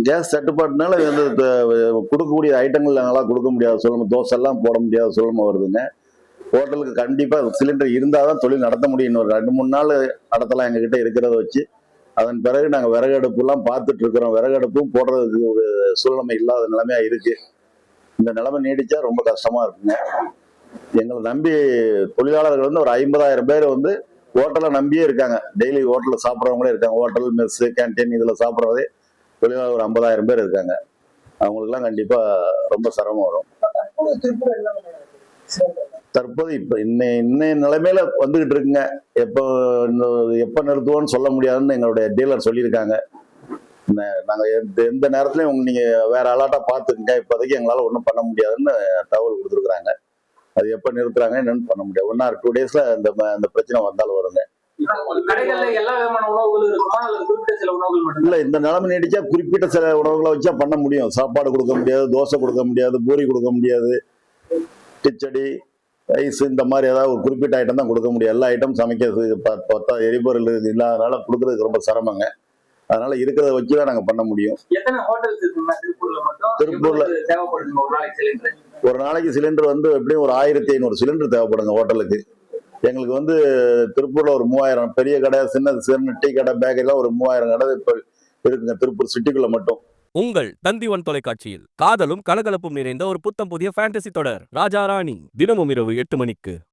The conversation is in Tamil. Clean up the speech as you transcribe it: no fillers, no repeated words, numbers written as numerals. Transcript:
கேஸ் தட்டுப்பாட்டுனால இது வந்து கொடுக்கக்கூடிய ஐட்டங்கள் நாங்களாம் கொடுக்க முடியாத சூழ்நிலை, தோசை எல்லாம் போட முடியாத சூழ்நிலை வருதுங்க. ஹோட்டலுக்கு கண்டிப்பா சிலிண்டர் இருந்தால் தான் தொழில் நடத்த முடியும். இன்னொரு 2-3 நாள் நடத்தலாம் எங்ககிட்ட இருக்கிறத வச்சு. அதன் பிறகு நாங்கள் விறகு அடுப்புலாம் பார்த்துட்டு இருக்கிறோம். விறகு அடுப்பும் போடுறதுக்கு ஒரு சூழ்நிலை இல்லாத நிலைமையா இருக்கு. இந்த நிலைமை நீடிச்சா ரொம்ப கஷ்டமா இருக்குங்க. எங்களை நம்பி தொழிலாளர்கள் வந்து ஒரு 50,000 பேர் வந்து ஹோட்டலை நம்பியே இருக்காங்க. டெய்லி ஹோட்டல்ல சாப்பிட்றவங்களே இருக்காங்க. ஹோட்டல், மெஸ், கேன்டீன் இதுல சாப்பிட்றதே தொழிலாளர் ஒரு 50,000 பேர் இருக்காங்க. அவங்களுக்குலாம் கண்டிப்பா ரொம்ப சிரமம் வரும். தற்போது இப்ப இன்னைய நிலைமையில வந்துகிட்டு இருக்குங்க. எப்போ எப்ப நிறுத்துவோம்னு சொல்ல முடியாதுன்னு எங்களுடைய டீலர் சொல்லியிருக்காங்க. நாங்க எந்த நேரத்திலயும் நீங்க வேற அலாட்டா பாத்துக்கங்க, இப்போதைக்கு எங்களால ஒன்றும் பண்ண முடியாதுன்னு தகவல் கொடுத்துருக்காங்க. அது எப்ப நிறுத்துறாங்க என்னன்னு பண்ண முடியாது. 1 or 2 daysல இந்த பிரச்சனை வந்தாலும் வருங்க. இல்ல, இந்த நிலைமை நீடிச்சா குறிப்பிட்ட சில உணவுகளை வச்சா பண்ண முடியும். சாப்பாடு கொடுக்க முடியாது, தோசை கொடுக்க முடியாது, பூரி கொடுக்க முடியாது, கிச்சடி, ரைஸ், இந்த மாதிரி ஏதாவது ஒரு குறிப்பிட்ட ஐட்டம் தான் கொடுக்க முடியும். எல்லா ஐட்டம் சமைக்கிறது பார்த்தா எரிபொருள் இல்லாதனால கொடுக்கறதுக்கு ரொம்ப சிரமங்க. அதனால இருக்கிறத வச்சுதான் நாங்க பண்ண முடியும். திருப்பூர்ல ஒரு நாளைக்கு சிலிண்டர் வந்து எப்படியும் ஒரு 1500 சிலிண்டர் தேவைப்படுங்க ஹோட்டலுக்கு. எங்களுக்கு வந்து திருப்பூர்ல ஒரு 3000 பெரிய கடை, சின்ன டீ கடை, பேக்கரிலாம் ஒரு 3000 கடை இப்ப இருக்குங்க திருப்பூர் சிட்டிக்குள்ள மட்டும். உங்கள் தந்தி ஒன் தொலைக்காட்சியில் காதலும் கலகலப்பும் நிறைந்த ஒரு புத்தம் புதிய ஃபேண்டசி தொடர் ராஜா ராணி தினமும் இரவு 8 மணிக்கு.